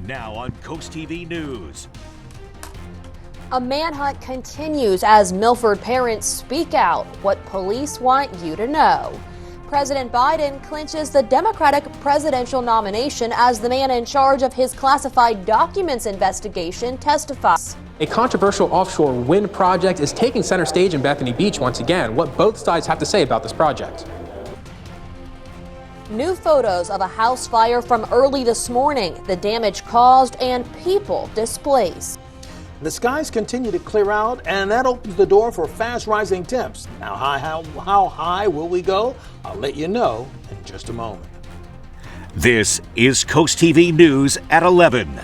Now on CoastTV News. A manhunt continues as Milford parents speak out what police want you to know. President Biden clinches the Democratic presidential nomination as the man in charge of his classified documents investigation testifies. A controversial offshore wind project is taking center stage in Bethany Beach once again. What both sides have to say about this project. New photos of a house fire from early this morning, the damage caused and people displaced. The skies continue to clear out, and that opens the door for fast rising temps. Now, how high will we go? I'll let you know in just a moment. This is CoastTV News at 11.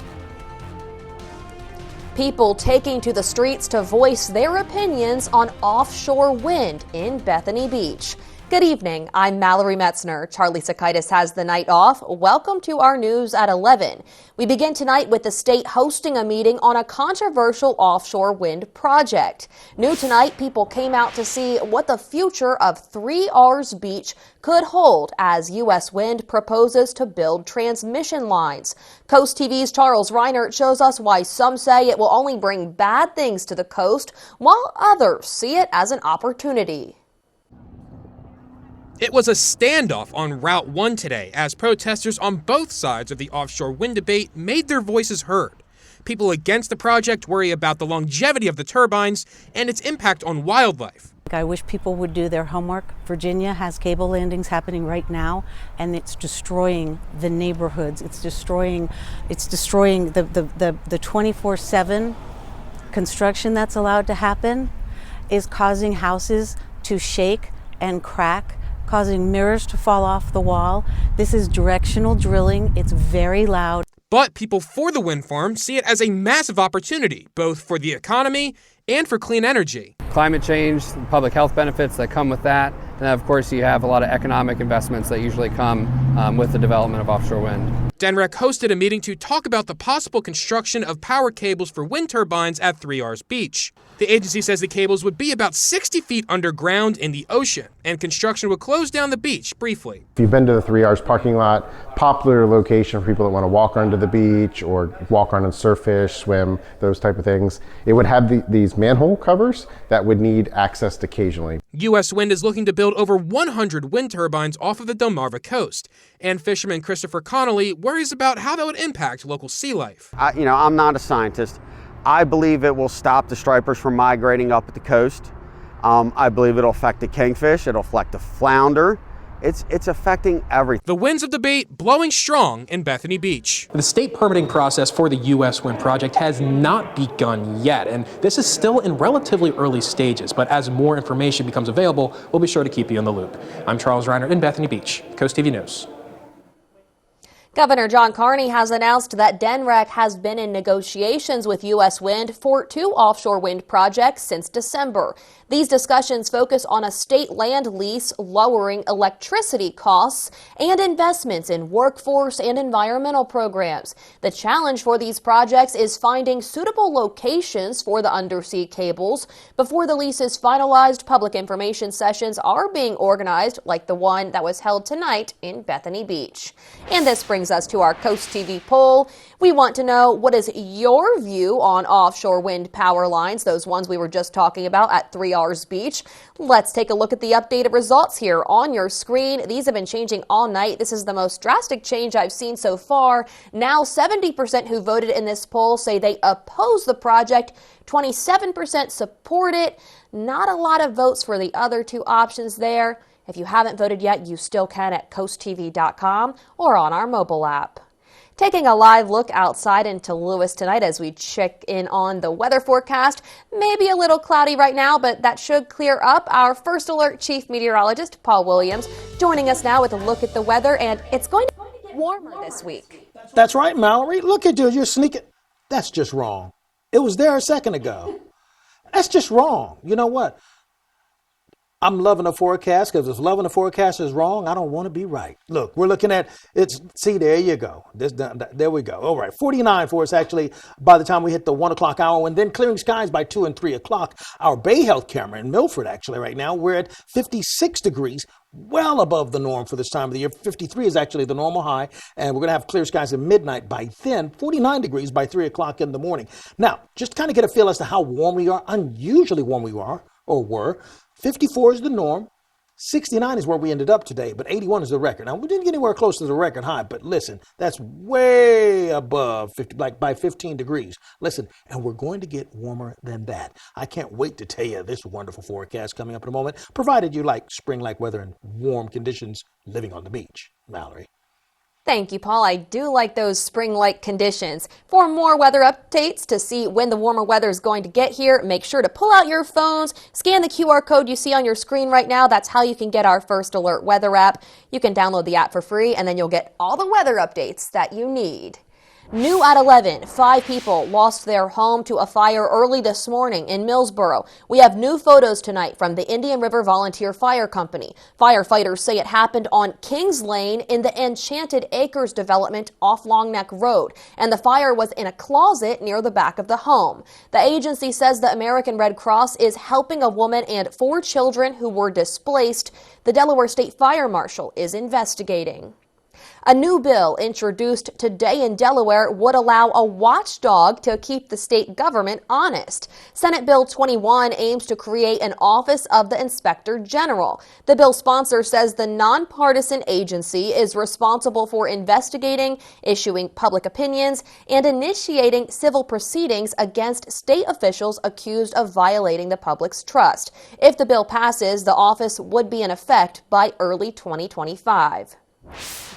People taking to the streets to voice their opinions on offshore wind in Bethany Beach. Good evening, I'm Mallory Metzner. Charlie Sakaitis has the night off. Welcome to our news at 11. We begin tonight with the state hosting a meeting on a controversial offshore wind project. New tonight, people came out to see what the future of 3Rs Beach could hold as U.S. Wind proposes to build transmission lines. Coast TV's Charles Reinert shows us why some say it will only bring bad things to the coast, while others see it as an opportunity. It was a standoff on Route 1 today as protesters on both sides of the offshore wind debate made their voices heard. People against the project worry about the longevity of the turbines and its impact on wildlife. I wish people would do their homework. Virginia has cable landings happening right now, and it's destroying the neighborhoods. It's destroying the 24/7 construction that's allowed to happen is causing houses to shake and crack, causing mirrors to fall off the wall. This is directional drilling. It's very loud. But people for the wind farm see it as a massive opportunity, both for the economy and for clean energy. Climate change, public health benefits that come with that, and then of course you have a lot of economic investments that usually come with the development of offshore wind. DENREC hosted a meeting to talk about the possible construction of power cables for wind turbines at 3Rs Beach. The agency says the cables would be about 60 feet underground in the ocean, and construction would close down the beach briefly. If you've been to the 3Rs parking lot, popular location for people that want to walk onto the beach or walk on and surf, fish, swim, those type of things, it would have these manhole covers that would need accessed occasionally. U.S. Wind is looking to build over 100 wind turbines off of the Delmarva coast, and fisherman Christopher Connolly worries about how that would impact local sea life. I'm not a scientist. I believe it will stop the stripers from migrating up at the coast. I believe it'll affect the kingfish, it'll affect the flounder. It's affecting everything. The winds of debate blowing strong in Bethany Beach. The state permitting process for the U.S. wind project has not begun yet, and this is still in relatively early stages, but as more information becomes available, we'll be sure to keep you in the loop. I'm Charles Reiner in Bethany Beach, Coast TV News. Governor John Carney has announced that DENREC has been in negotiations with U.S. Wind for 2 offshore wind projects since December. These discussions focus on a state land lease, lowering electricity costs, and investments in workforce and environmental programs. The challenge for these projects is finding suitable locations for the undersea cables. Before the lease is finalized, public information sessions are being organized, like the one that was held tonight in Bethany Beach. And this brings us to our Coast TV poll. We want to know, what is your view on offshore wind power lines, those ones we were just talking about at 3Rs Beach? Let's take a look at the updated results here on your screen. These have been changing all night. This is the most drastic change I've seen so far. Now 70% who voted in this poll say they oppose the project. 27% support it. Not a lot of votes for the other 2 options there. If you haven't voted yet, you still can at coasttv.com or on our mobile app. Taking a live look outside into Lewis tonight as we check in on the weather forecast. Maybe a little cloudy right now, but that should clear up. Our First Alert Chief Meteorologist, Paul Williams, joining us now with a look at the weather, and it's going to get warmer this week. That's right, Mallory. Look at you. You're sneaking. That's just wrong. It was there a second ago. That's just wrong. You know what? I'm loving the forecast because if loving the forecast is wrong, I don't want to be right. Look, we're looking at see, there you go. There we go. All right, 49 for us actually by the time we hit the 1 o'clock hour, and then clearing skies by 2 and 3 o'clock. Our Bay Health camera in Milford actually right now, we're at 56 degrees, well above the norm for this time of the year. 53 is actually the normal high, and we're going to have clear skies at midnight by then, 49 degrees by 3 o'clock in the morning. Now, just to kind of get a feel as to how warm we are, unusually warm we are, or were, 54 is the norm, 69 is where we ended up today, but 81 is the record. Now, we didn't get anywhere close to the record high, but listen, that's way above 50, like by 15 degrees. Listen, and we're going to get warmer than that. I can't wait to tell you this wonderful forecast coming up in a moment, provided you like spring-like weather and warm conditions living on the beach. Mallory. Thank you, Paul. I do like those spring-like conditions. For more weather updates to see when the warmer weather is going to get here, make sure to pull out your phones, scan the QR code you see on your screen right now. That's how you can get our First Alert weather app. You can download the app for free, and then you'll get all the weather updates that you need. New at 11, 5 people lost their home to a fire early this morning in Millsboro. We have new photos tonight from the Indian River Volunteer Fire Company. Firefighters say it happened on Kings Lane in the Enchanted Acres development off Long Neck Road, and the fire was in a closet near the back of the home. The agency says the American Red Cross is helping a woman and 4 children who were displaced. The Delaware State Fire Marshal is investigating. A new bill introduced today in Delaware would allow a watchdog to keep the state government honest. Senate Bill 21 aims to create an Office of the Inspector General. The bill sponsor says the nonpartisan agency is responsible for investigating, issuing public opinions, and initiating civil proceedings against state officials accused of violating the public's trust. If the bill passes, the office would be in effect by early 2025.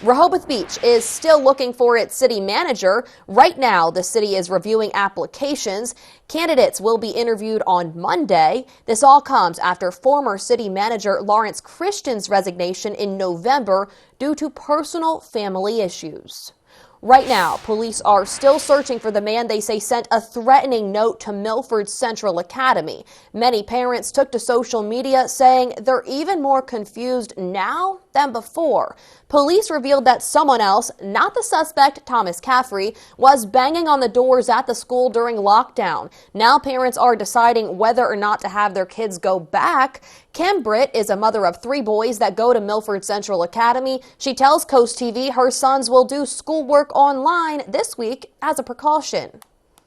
Rehoboth Beach is still looking for its city manager. Right now, the city is reviewing applications. Candidates will be interviewed on Monday. This all comes after former city manager Lawrence Christian's resignation in November due to personal family issues. Right now, police are still searching for the man they say sent a threatening note to Milford Central Academy. Many parents took to social media saying they're even more confused now than before. Police revealed that someone else, not the suspect, Thomas Caffrey, was banging on the doors at the school during lockdown. Now parents are deciding whether or not to have their kids go back. Kim Britt is a mother of 3 boys that go to Milford Central Academy. She tells CoastTV her sons will do schoolwork online this week as a precaution.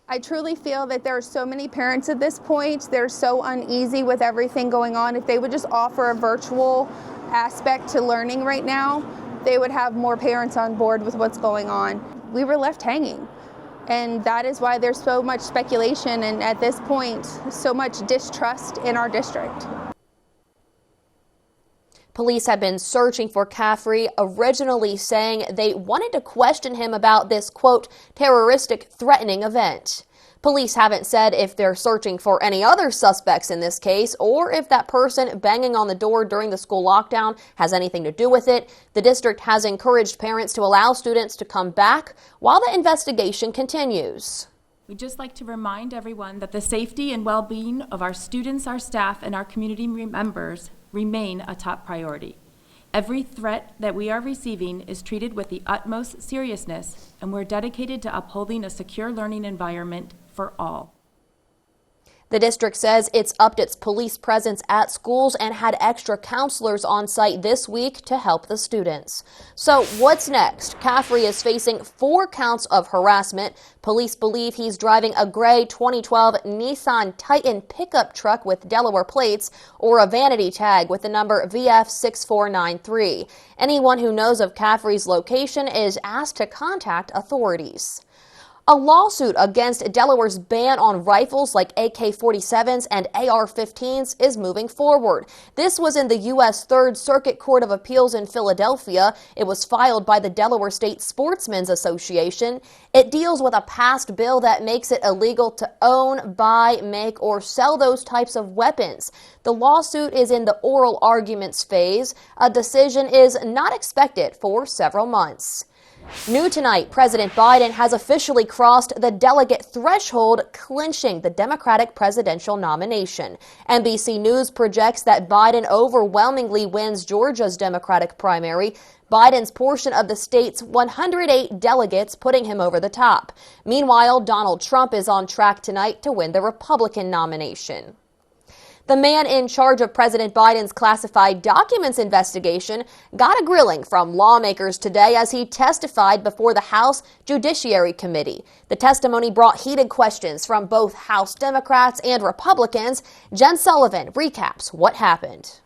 I truly feel that there are so many parents at this point. They're so uneasy with everything going on. If they would just offer a virtual aspect to learning right now, they would have more parents on board with what's going on. We were left hanging, and that is why there's so much speculation and at this point so much distrust in our district. Police have been searching for Caffrey, originally saying they wanted to question him about this, quote, terroristic threatening event. Police haven't said if they're searching for any other suspects in this case or if that person banging on the door during the school lockdown has anything to do with it. The district has encouraged parents to allow students to come back while the investigation continues. We'd just like to remind everyone that the safety and well-being of our students, our staff, and our community members remain a top priority. Every threat that we are receiving is treated with the utmost seriousness, and we're dedicated to upholding a secure learning environment for all. The district says it's upped its police presence at schools and had extra counselors on site this week to help the students. So what's next? Caffrey is facing 4 counts of harassment. Police believe he's driving a gray 2012 Nissan Titan pickup truck with Delaware plates or a vanity tag with the number VF6493. Anyone who knows of Caffrey's location is asked to contact authorities. A lawsuit against Delaware's ban on rifles like AK-47s and AR-15s is moving forward. This was in the U.S. Third Circuit Court of Appeals in Philadelphia. It was filed by the Delaware State Sportsmen's Association. It deals with a past bill that makes it illegal to own, buy, make, or sell those types of weapons. The lawsuit is in the oral arguments phase. A decision is not expected for several months. New tonight, President Biden has officially crossed the delegate threshold, clinching the Democratic presidential nomination. NBC News projects that Biden overwhelmingly wins Georgia's Democratic primary, Biden's portion of the state's 108 delegates putting him over the top. Meanwhile, Donald Trump is on track tonight to win the Republican nomination. The man in charge of President Biden's classified documents investigation got a grilling from lawmakers today as he testified before the House Judiciary Committee. The testimony brought heated questions from both House Democrats and Republicans. Jen Sullivan recaps what happened.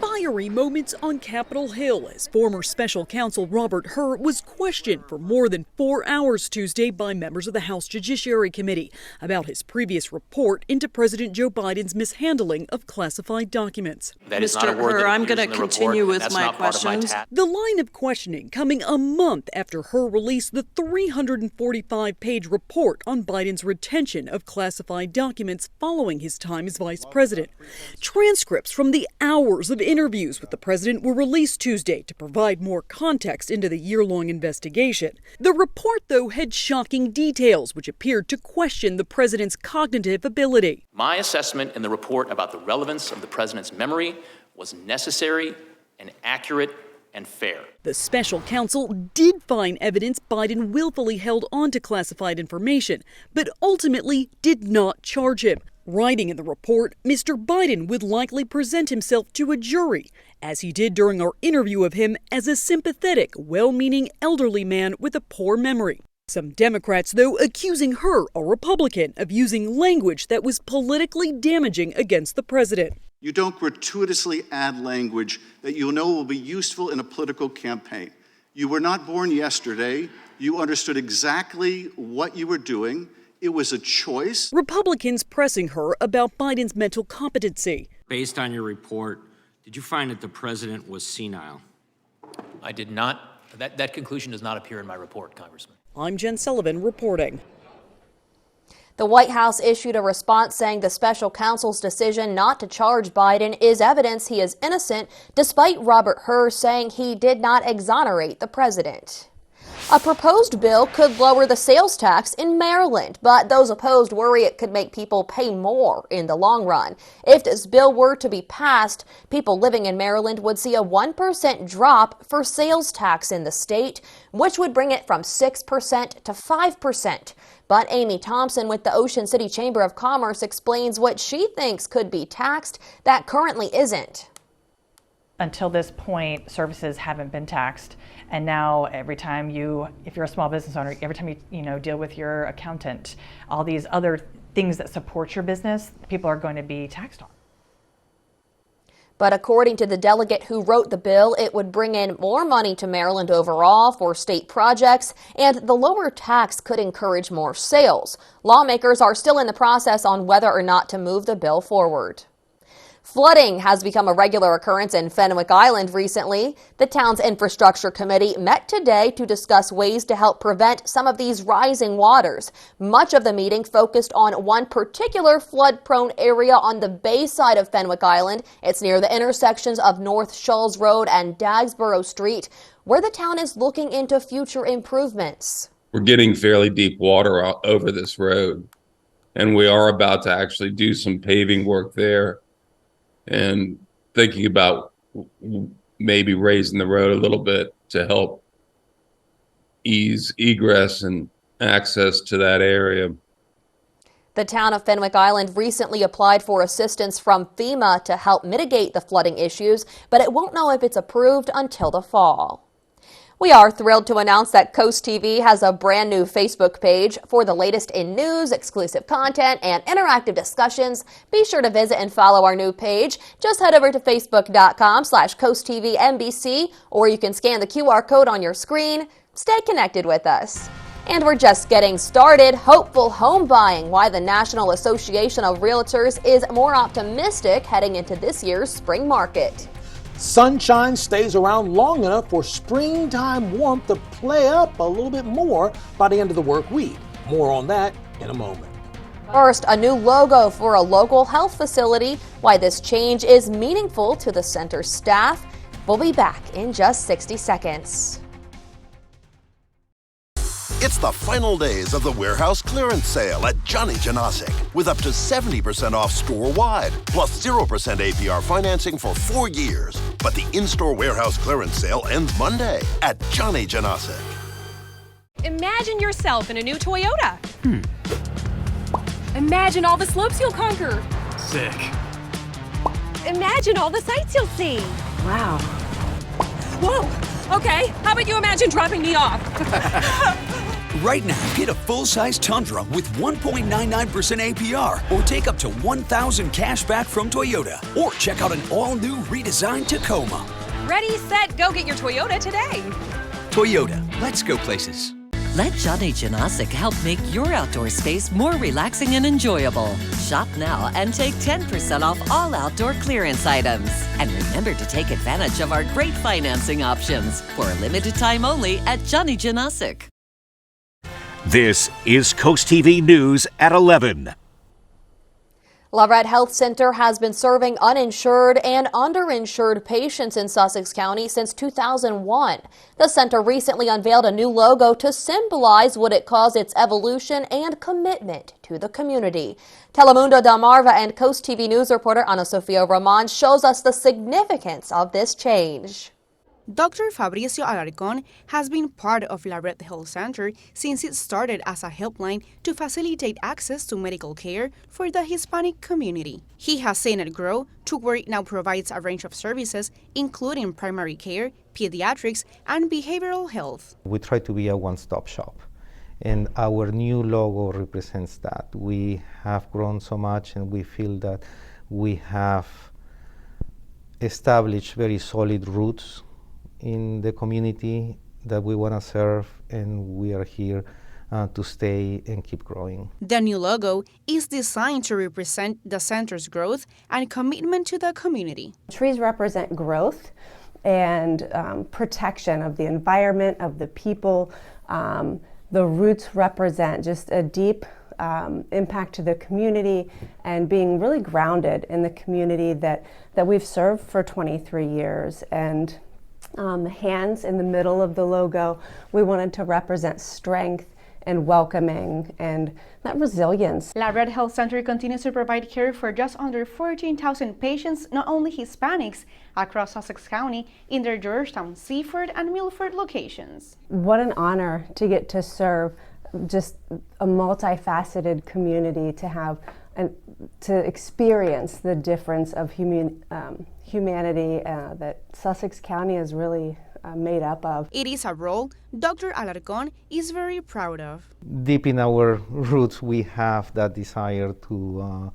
Fiery moments on Capitol Hill as former special counsel Robert Hur was questioned for more than 4 hours Tuesday by members of the House Judiciary Committee about his previous report into President Joe Biden's mishandling of classified documents. That is not a word that I'm going to continue with my questions. The line of questioning coming a month after Hur released the 345-page report on Biden's retention of classified documents following his time as vice president. Transcripts from the hours of interviews with the president were released Tuesday to provide more context into the year-long investigation. The report, though, had shocking details which appeared to question the president's cognitive ability. My assessment in the report about the relevance of the president's memory was necessary and accurate and fair. The special counsel did find evidence Biden willfully held on to classified information, but ultimately did not charge him. Writing in the report, Mr. Biden would likely present himself to a jury, as he did during our interview of him, as a sympathetic, well-meaning elderly man with a poor memory. Some Democrats, though, accusing Hur, a Republican, of using language that was politically damaging against the president. You don't gratuitously add language that you know will be useful in a political campaign. You were not born yesterday. You understood exactly what you were doing. It was a choice. Republicans pressing Hur about Biden's mental competency. Based on your report, did you find that the president was senile? I did not. That conclusion does not appear in my report, Congressman. I'm Jen Sullivan reporting. The White House issued a response saying the special counsel's decision not to charge Biden is evidence he is innocent, despite Robert Hur saying he did not exonerate the president. A proposed bill could lower the sales tax in Maryland, but those opposed worry it could make people pay more in the long run. If this bill were to be passed, people living in Maryland would see a 1% drop for sales tax in the state, which would bring it from 6% to 5%. But Amy Thompson with the Ocean City Chamber of Commerce explains what she thinks could be taxed that currently isn't. Until this point, services haven't been taxed. And now every time if you're a small business owner, every time you deal with your accountant, all these other things that support your business, people are going to be taxed on. But according to the delegate who wrote the bill, it would bring in more money to Maryland overall for state projects, and the lower tax could encourage more sales. Lawmakers are still in the process on whether or not to move the bill forward. Flooding has become a regular occurrence in Fenwick Island recently. The town's infrastructure committee met today to discuss ways to help prevent some of these rising waters. Much of the meeting focused on one particular flood-prone area on the bay side of Fenwick Island. It's near the intersections of North Shulls Road and Dagsboro Street, where the town is looking into future improvements. We're getting fairly deep water over this road, and we are about to actually do some paving work there and thinking about maybe raising the road a little bit to help ease egress and access to that area. The town of Fenwick Island recently applied for assistance from FEMA to help mitigate the flooding issues, but it won't know if it's approved until the fall. We are thrilled to announce that Coast TV has a brand new Facebook page for the latest in news, exclusive content, and interactive discussions. Be sure to visit and follow our new page. Just head over to facebook.com/CoastTVNBC, or you can scan the QR code on your screen. Stay connected with us. And we're just getting started. Hopeful home buying. Why the National Association of Realtors is more optimistic heading into this year's spring market. Sunshine stays around long enough for springtime warmth to play up a little bit more by the end of the work week. More on that in a moment. First, a new logo for a local health facility. Why this change is meaningful to the center's staff. We'll be back in just 60 seconds. It's the final days of the warehouse clearance sale at Johnny Janasic with up to 70% off store-wide, plus 0% APR financing for 4 years. But the in-store warehouse clearance sale ends Monday at Johnny Janasic. Imagine yourself in a new Toyota. Imagine all the slopes you'll conquer. Sick. Imagine all the sights you'll see. Wow. Whoa! Okay, how about you imagine dropping me off? Right now, get a full-size Tundra with 1.99% APR or take up to $1,000 cash back from Toyota. Or check out an all-new redesigned Tacoma. Ready, set, go get your Toyota today. Toyota, let's go places. Let Johnny Janasic help make your outdoor space more relaxing and enjoyable. Shop now and take 10% off all outdoor clearance items. And remember to take advantage of our great financing options for a limited time only at Johnny Janasic. This is CoastTV News at 11. Lorette Health Center has been serving uninsured and underinsured patients in Sussex County since 2001. The center recently unveiled a new logo to symbolize what it calls its evolution and commitment to the community. Telemundo Delmarva and Coast TV News reporter Ana Sofia Roman shows us the significance of this change. Dr. Fabricio Alarcón has been part of Lorette Health Center since it started as a helpline to facilitate access to medical care for the Hispanic community. He has seen it grow to where it now provides a range of services, including primary care, pediatrics, and behavioral health. We try to be a one-stop shop, and our new logo represents that. We have grown so much, and we feel that we have established very solid roots in the community that we want to serve, and we are here to stay and keep growing. The new logo is designed to represent the center's growth and commitment to the community. Trees represent growth and protection of the environment, of the people. The roots represent just a deep impact to the community and being really grounded in the community that we've served for 23 years. And the hands in the middle of the logo, we wanted to represent strength and welcoming and that resilience. Lorette Health Center continues to provide care for just under 14,000 patients, not only Hispanics, across Sussex County in their Georgetown, Seaford, and Milford locations. What an honor to get to serve just a multifaceted community, to have and to experience the difference of humanity that Sussex County is really made up of. It is a role Dr. Alarcón is very proud of. Deep in our roots, we have that desire to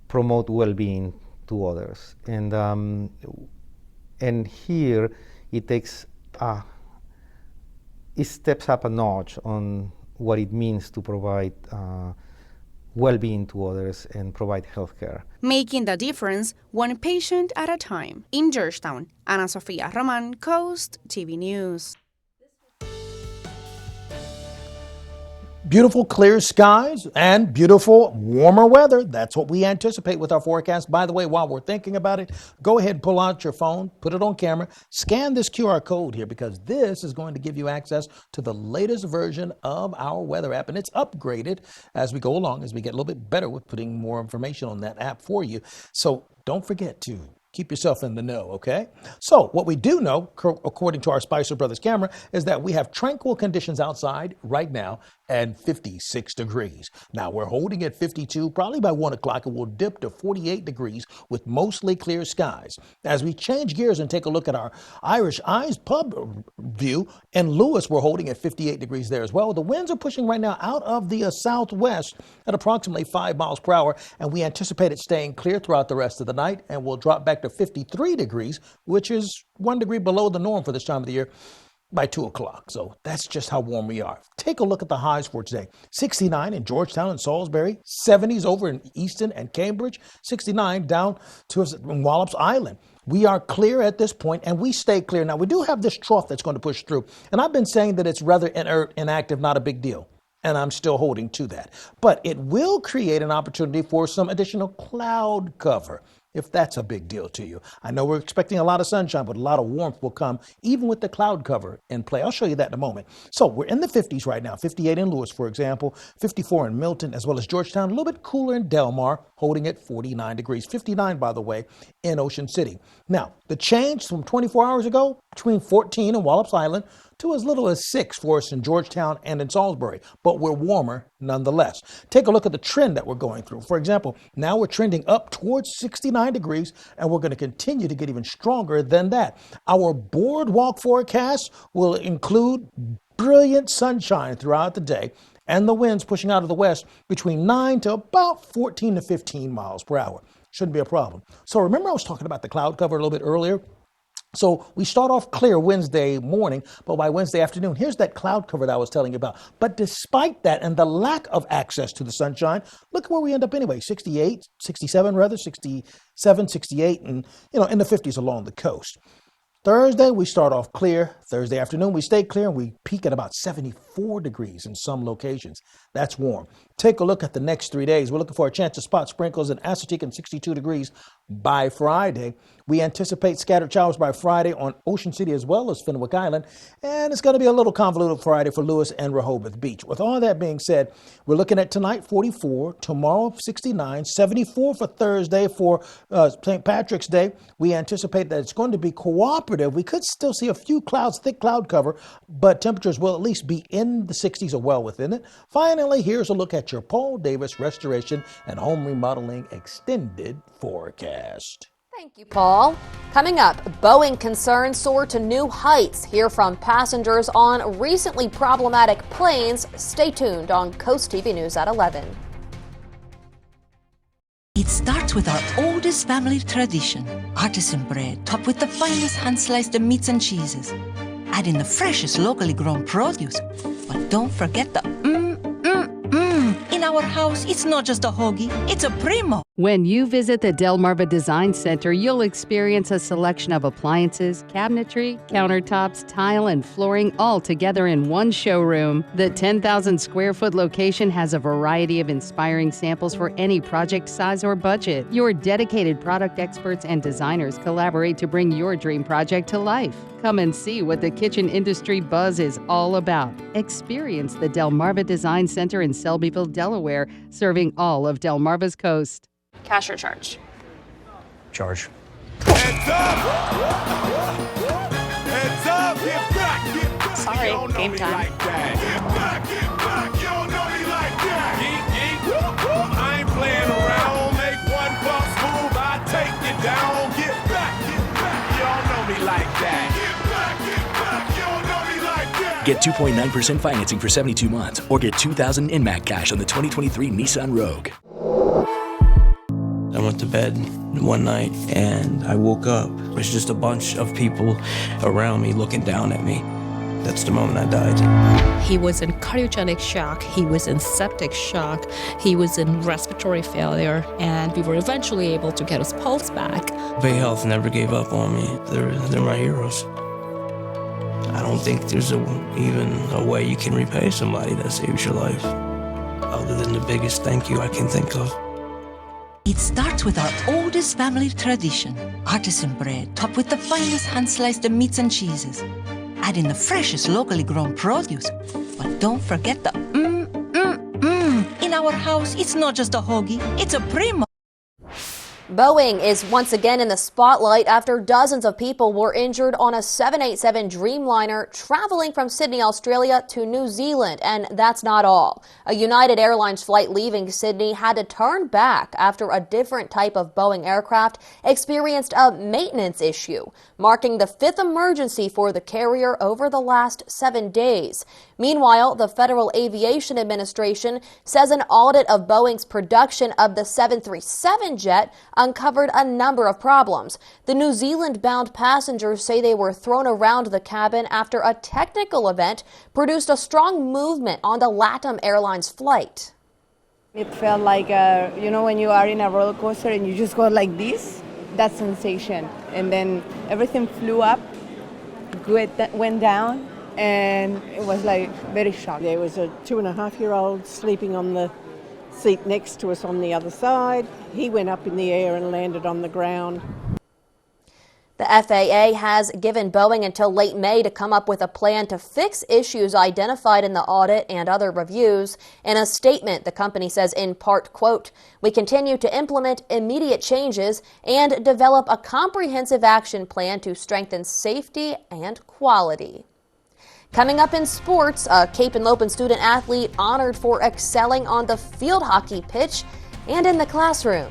promote well-being to others, and here it takes it steps up a notch on what it means to provide well-being to others and provide health care. Making the difference one patient at a time. In Georgetown, Ana Sofia Roman, Coast TV News. Beautiful clear skies and beautiful warmer weather. That's what we anticipate with our forecast. By the way, while we're thinking about it, go ahead and pull out your phone, put it on camera, scan this QR code here, because this is going to give you access to the latest version of our weather app. And it's upgraded as we go along, as we get a little bit better with putting more information on that app for you. So don't forget to keep yourself in the know, okay? So what we do know, according to our Spicer Brothers camera, is that we have tranquil conditions outside right now and 56 degrees. Now we're holding at 52, probably by 1 o'clock it will dip to 48 degrees with mostly clear skies. As we change gears and take a look at our Irish Eyes pub view, in Lewis we're holding at 58 degrees there as well. The winds are pushing right now out of the southwest at approximately 5 miles per hour, and we anticipate it staying clear throughout the rest of the night, and we'll drop back to 53 degrees, which is 1 degree below the norm for this time of the year, by 2 o'clock. So that's just how warm we are. Take a look at the highs for today. 69 in Georgetown and Salisbury, 70s over in Easton and Cambridge, 69 down to Wallops Island. We are clear at this point, and we stay clear. Now, we do have this trough that's going to push through, and I've been saying that it's rather inert, inactive, not a big deal. And I'm still holding to that. But it will create an opportunity for some additional cloud cover. if that's a big deal to you. I know we're expecting a lot of sunshine, but a lot of warmth will come even with the cloud cover in play. I'll show you that in a moment. So we're in the 50s right now, 58 in Lewis, for example, 54 in Milton, as well as Georgetown, a little bit cooler in Del Mar, holding at 49 degrees, 59, by the way, in Ocean City. Now, the change from 24 hours ago between 14 in Wallops Island to as little as 6 for us in Georgetown and in Salisbury, but we're warmer nonetheless. Take a look at the trend that we're going through. For example, now we're trending up towards 69 degrees, and we're going to continue to get even stronger than that. Our boardwalk forecast will include brilliant sunshine throughout the day, and the winds pushing out of the west between 9 to about 14 to 15 miles per hour. Shouldn't be a problem. So remember I was talking about the cloud cover a little bit earlier? So we start off clear Wednesday morning, but by Wednesday afternoon, here's that cloud cover that I was telling you about. But despite that and the lack of access to the sunshine, look where we end up anyway, 67, 68, and in the 50s along the coast. Thursday, we start off clear. Thursday afternoon, we stay clear, and we peak at about 74 degrees in some locations. That's warm. Take a look at the next 3 days. We're looking for a chance of spot sprinkles in Assateague and 62 degrees by Friday. We anticipate scattered showers by Friday on Ocean City as well as Fenwick Island. And it's going to be a little convoluted Friday for Lewis and Rehoboth Beach. With all that being said, we're looking at tonight 44, tomorrow 69, 74 for Thursday for St. Patrick's Day. We anticipate that it's going to be cooperative. We could still see a few clouds, thick cloud cover, but temperatures will at least be in the 60s or well within it. Finally, here's a look at your Paul Davis Restoration and Home Remodeling Extended Forecast. Thank you, Paul. Coming up, Boeing concerns soar to new heights. Hear from passengers on recently problematic planes. Stay tuned on Coast TV News at 11. It starts with our oldest family tradition, artisan bread topped with the finest hand-sliced meats and cheeses. Add in the freshest locally grown produce, but don't forget the In our house, it's not just a hoagie, it's a primo. When you visit the Delmarva Design Center, you'll experience a selection of appliances, cabinetry, countertops, tile, and flooring all together in one showroom. The 10,000 square foot location has a variety of inspiring samples for any project size or budget. Your dedicated product experts and designers collaborate to bring your dream project to life. Come and see what the kitchen industry buzz is all about. Experience the Delmarva Design Center in Selbyville, Delaware, serving all of Delmarva's coast. Cash or charge? Charge. Heads up! Heads up! Get back! Get back! Sorry, game time. Like that. Get back! Get back! You don't know me like that! Geek, geek! I ain't playing around. Make one false move, I take you down. Get back! Get back! You don't know me like that. Get back! Get back! You don't know me like that. Get 2.9% financing for 72 months, or get $2,000 in MAC cash on the 2023 Nissan Rogue. I went to bed one night and I woke up. There's just a bunch of people around me looking down at me. That's the moment I died. He was in cardiogenic shock, he was in septic shock, he was in respiratory failure, and we were eventually able to get his pulse back. Bay Health never gave up on me. They're my heroes. I don't think there's even a way you can repay somebody that saves your life, other than the biggest thank you I can think of. It starts with our oldest family tradition, artisan bread topped with the finest hand-sliced meats and cheeses. Add in the freshest locally grown produce, but don't forget the In our house, it's not just a hoagie, it's a primo. Boeing is once again in the spotlight after dozens of people were injured on a 787 Dreamliner traveling from Sydney, Australia to New Zealand. And that's not all. A United Airlines flight leaving Sydney had to turn back after a different type of Boeing aircraft experienced a maintenance issue, marking the fifth emergency for the carrier over the last 7 days. Meanwhile, the Federal Aviation Administration says an audit of Boeing's production of the 737 jet uncovered a number of problems. The New Zealand-bound passengers say they were thrown around the cabin after a technical event produced a strong movement on the LATAM Airlines flight. It felt like, when you are in a roller coaster and you just go like this, that sensation. And then everything flew up, went down, and it was like very shocking. There was a 2.5-year-old sleeping on the seat next to us on the other side. He went up in the air and landed on the ground. The FAA has given Boeing until late May to come up with a plan to fix issues identified in the audit and other reviews. In a statement, the company says in part, quote, "We continue to implement immediate changes and develop a comprehensive action plan to strengthen safety and quality." Coming up in sports, a Cape and Lopin student athlete honored for excelling on the field hockey pitch and in the classroom.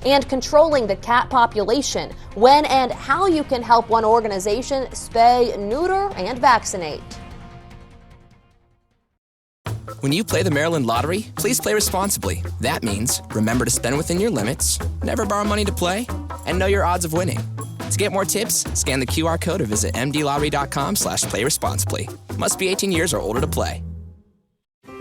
And controlling the cat population, when and how you can help one organization spay, neuter, and vaccinate. When you play the Maryland Lottery, please play responsibly. That means remember to spend within your limits, never borrow money to play, and know your odds of winning. To get more tips, scan the QR code or visit mdlottery.com/playresponsibly. Must be 18 years or older to play.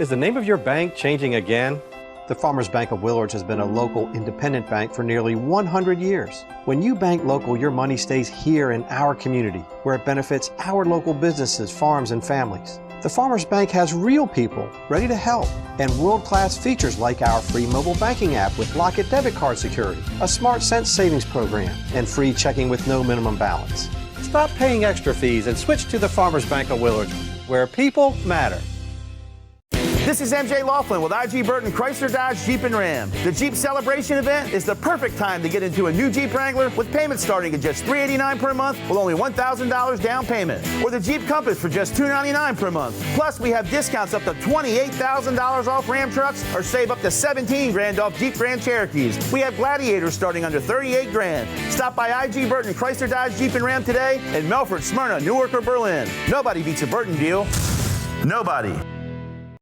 Is the name of your bank changing again? The Farmers Bank of Willards has been a local independent bank for nearly 100 years. When you bank local, your money stays here in our community, where it benefits our local businesses, farms, and families. The Farmers Bank has real people ready to help and world-class features like our free mobile banking app with Lock-It debit card security, a Smart Cents savings program, and free checking with no minimum balance. Stop paying extra fees and switch to the Farmers Bank of Willards, where people matter. This is MJ Laughlin with IG Burton Chrysler Dodge Jeep and Ram. The Jeep Celebration event is the perfect time to get into a new Jeep Wrangler with payments starting at just $389 per month with only $1,000 down payment. Or the Jeep Compass for just $299 per month. Plus, we have discounts up to $28,000 off Ram trucks or save up to $17,000 off Jeep Grand Cherokees. We have Gladiators starting under $38,000. Stop by IG Burton Chrysler Dodge Jeep and Ram today in Melfort, Smyrna, Newark, or Berlin. Nobody beats a Burton deal. Nobody.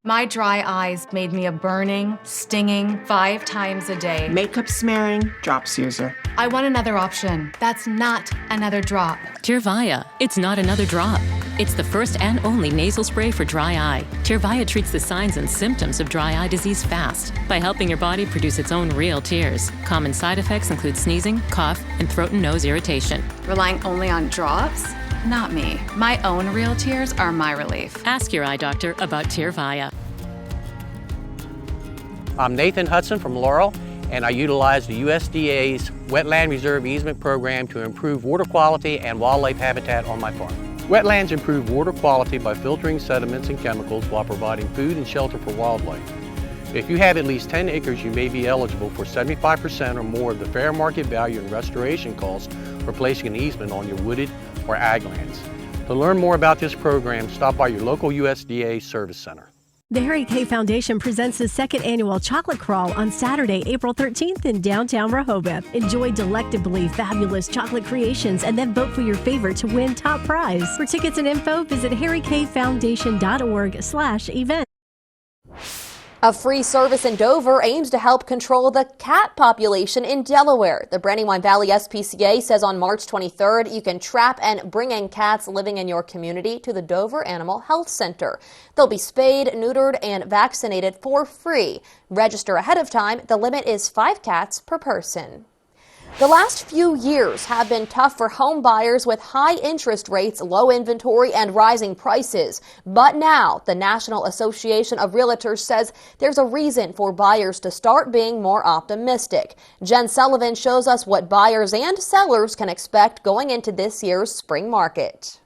My dry eyes made me a burning, stinging 5 times a day. Makeup smearing, drops user. I want another option. That's not another drop. Tyrvaya. It's not another drop. It's the first and only nasal spray for dry eye. Tyrvaya treats the signs and symptoms of dry eye disease fast by helping your body produce its own real tears. Common side effects include sneezing, cough, and throat and nose irritation. Relying only on drops? Not me. My own real tears are my relief. Ask your eye doctor about Tyrvaya. I'm Nathan Hudson from Laurel, and I utilize the USDA's Wetland Reserve Easement Program to improve water quality and wildlife habitat on my farm. Wetlands improve water quality by filtering sediments and chemicals while providing food and shelter for wildlife. If you have at least 10 acres, you may be eligible for 75% or more of the fair market value and restoration costs for placing an easement on your wooded or ag lands. To learn more about this program, stop by your local USDA Service Center. The Harry K Foundation presents the second annual Chocolate Crawl on Saturday, April 13th in downtown Rehoboth. Enjoy delectably fabulous chocolate creations and then vote for your favorite to win top prize. For tickets and info, visit harrykfoundation.org/event. A free service in Dover aims to help control the cat population in Delaware. The Brandywine Valley SPCA says on March 23rd, you can trap and bring in cats living in your community to the Dover Animal Health Center. They'll be spayed, neutered, and vaccinated for free. Register ahead of time. The limit is 5 cats per person. The last few years have been tough for home buyers with high interest rates, low inventory, and rising prices. But now, the National Association of Realtors says there's a reason for buyers to start being more optimistic. Jen Sullivan shows us what buyers and sellers can expect going into this year's spring market.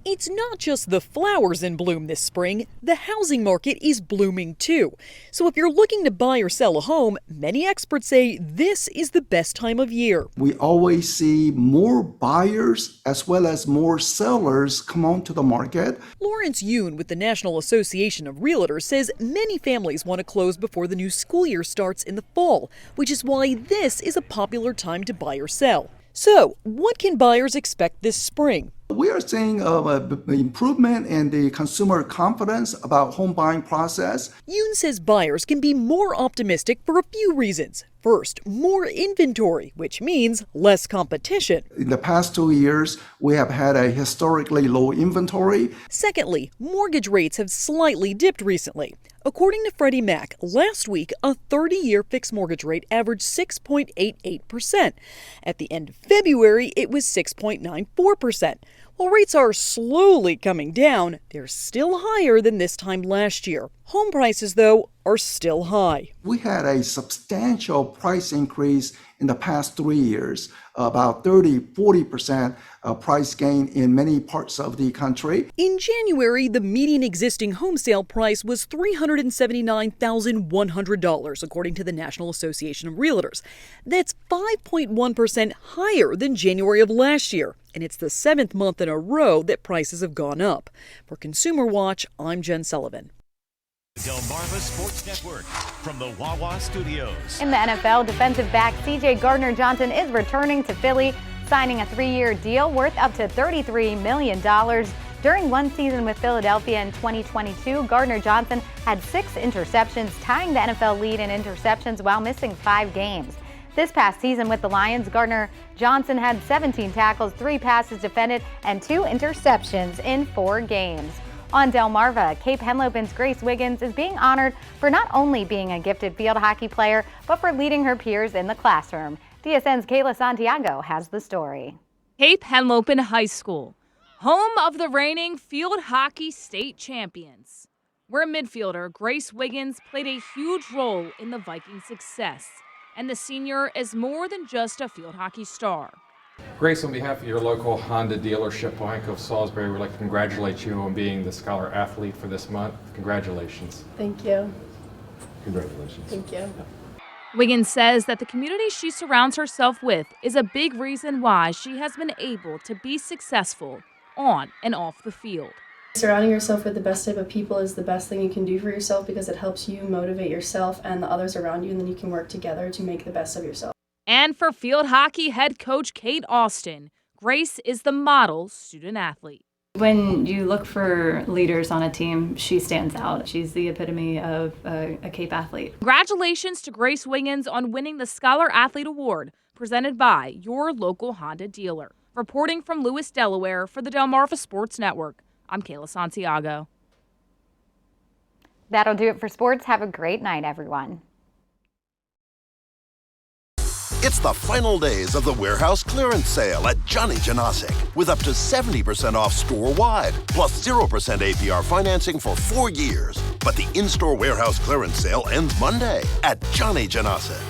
It's not just the flowers in bloom this spring, the housing market is blooming too. So if you're looking to buy or sell a home, many experts say this is the best time of year. We always see more buyers as well as more sellers come onto the market. Lawrence Yoon with the National Association of Realtors says many families want to close before the new school year starts in the fall, which is why this is a popular time to buy or sell. So, what can buyers expect this spring? We are seeing an improvement in the consumer confidence about home buying process. Yoon says buyers can be more optimistic for a few reasons. First, more inventory, which means less competition. In the past 2 years, we have had a historically low inventory. Secondly, mortgage rates have slightly dipped recently. According to Freddie Mac, last week, a 30-year fixed mortgage rate averaged 6.88%. At the end of February, it was 6.94%. While rates are slowly coming down, they're still higher than this time last year. Home prices, though, are still high. We had a substantial price increase in the past 3 years, about 30-40% price gain in many parts of the country. In January, the median existing home sale price was $379,100, according to the National Association of Realtors. That's 5.1% higher than January of last year, and it's the 7th month in a row that prices have gone up. For Consumer Watch, I'm Jen Sullivan. Delmarva Sports Network from the Wawa Studios. In the NFL, defensive back C.J. Gardner-Johnson is returning to Philly, signing a 3-year deal worth up to $33 million. During one season with Philadelphia in 2022, Gardner-Johnson had 6 interceptions, tying the NFL lead in interceptions while missing 5 games. This past season with the Lions, Gardner-Johnson had 17 tackles, 3 passes defended, and 2 interceptions in 4 games. On Delmarva, Cape Henlopen's Grace Wiggins is being honored for not only being a gifted field hockey player, but for leading her peers in the classroom. DSN's Kayla Santiago has the story. Cape Henlopen High School, home of the reigning field hockey state champions, where midfielder Grace Wiggins played a huge role in the Vikings' success. And the senior is more than just a field hockey star. Grace, on behalf of your local Honda dealership, Blank of Salisbury, we'd like to congratulate you on being the Scholar Athlete for this month. Congratulations. Thank you. Congratulations. Thank you. Wiggins says that the community she surrounds herself with is a big reason why she has been able to be successful on and off the field. Surrounding yourself with the best type of people is the best thing you can do for yourself because it helps you motivate yourself and the others around you, and then you can work together to make the best of yourself. And for field hockey head coach Kate Austin, Grace is the model student athlete. When you look for leaders on a team, she stands out. She's the epitome of a Cape athlete. Congratulations to Grace Wiggins on winning the Scholar Athlete Award presented by your local Honda dealer. Reporting from Lewis, Delaware for the Delmarva Sports Network, I'm Kayla Santiago. That'll do it for sports. Have a great night, everyone. It's the final days of the warehouse clearance sale at Johnny Janasic with up to 70% off store-wide, plus 0% APR financing for 4 years. But the in-store warehouse clearance sale ends Monday at Johnny Janasic.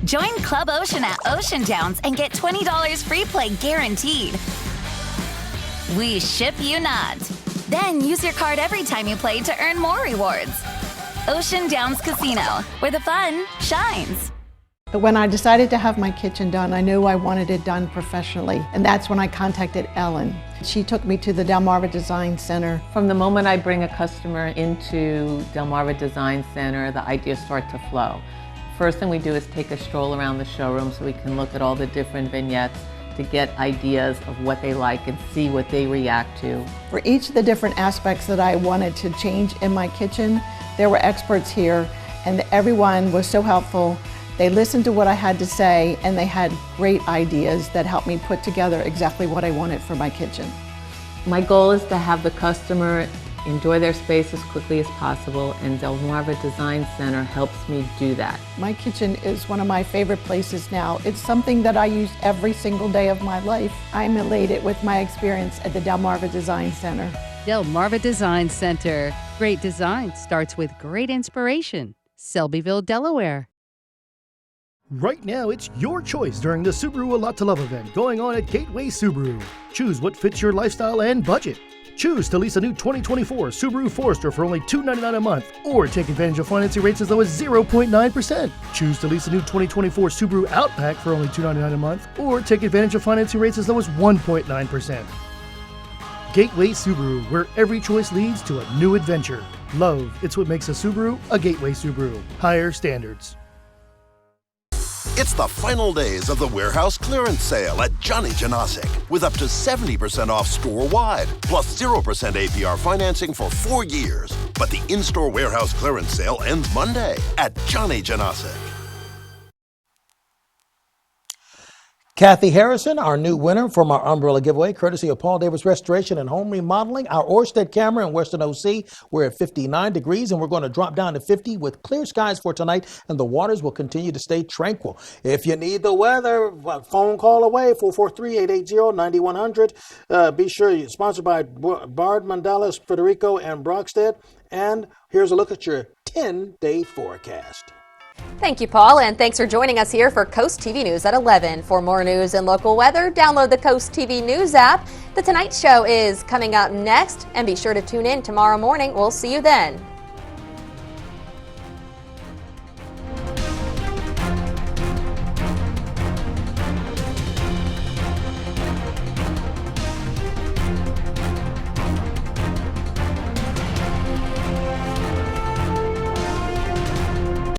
Join Club Ocean at Ocean Downs and get $20 free play guaranteed. We ship you not. Then use your card every time you play to earn more rewards. Ocean Downs Casino, where the fun shines. When I decided to have my kitchen done, I knew I wanted it done professionally, and that's when I contacted Ellen. She took me to the Delmarva Design Center. From the moment I bring a customer into Delmarva Design Center, the ideas start to flow. First thing we do is take a stroll around the showroom so we can look at all the different vignettes to get ideas of what they like and see what they react to. For each of the different aspects that I wanted to change in my kitchen, there were experts here, and everyone was so helpful. They listened to what I had to say, and they had great ideas that helped me put together exactly what I wanted for my kitchen. My goal is to have the customer enjoy their space as quickly as possible, and Delmarva Design Center helps me do that. My kitchen is one of my favorite places now. It's something that I use every single day of my life. I'm elated with my experience at the Delmarva Design Center. Delmarva Design Center. Great design starts with great inspiration. Selbyville, Delaware. Right now, it's your choice during the Subaru A Lot to Love event going on at Gateway Subaru. Choose what fits your lifestyle and budget. Choose to lease a new 2024 Subaru Forester for only $299 a month, or take advantage of financing rates as low as 0.9%. Choose to lease a new 2024 Subaru Outback for only $299 a month, or take advantage of financing rates as low as 1.9%. Gateway Subaru, where every choice leads to a new adventure. Love, it's what makes a Subaru a Gateway Subaru. Higher standards. It's the final days of the warehouse clearance sale at Johnny Janasic with up to 70% off store-wide, plus 0% APR financing for 4 years. But the in-store warehouse clearance sale ends Monday at Johnny Janasic. Kathy Harrison, our new winner from our umbrella giveaway, courtesy of Paul Davis Restoration and Home Remodeling. Our Orsted camera in Western OC, we're at 59 degrees, and we're going to drop down to 50 with clear skies for tonight, and the waters will continue to stay tranquil. If you need the weather, phone call away, 443-880-9100. Be sure you're sponsored by Bard, Mandela, Federico, and Brockstead. And here's a look at your 10-day forecast. Thank you, Paul, and thanks for joining us here for Coast TV News at 11. For more news and local weather, download the Coast TV News app. The Tonight Show is coming up next, and be sure to tune in tomorrow morning. We'll see you then.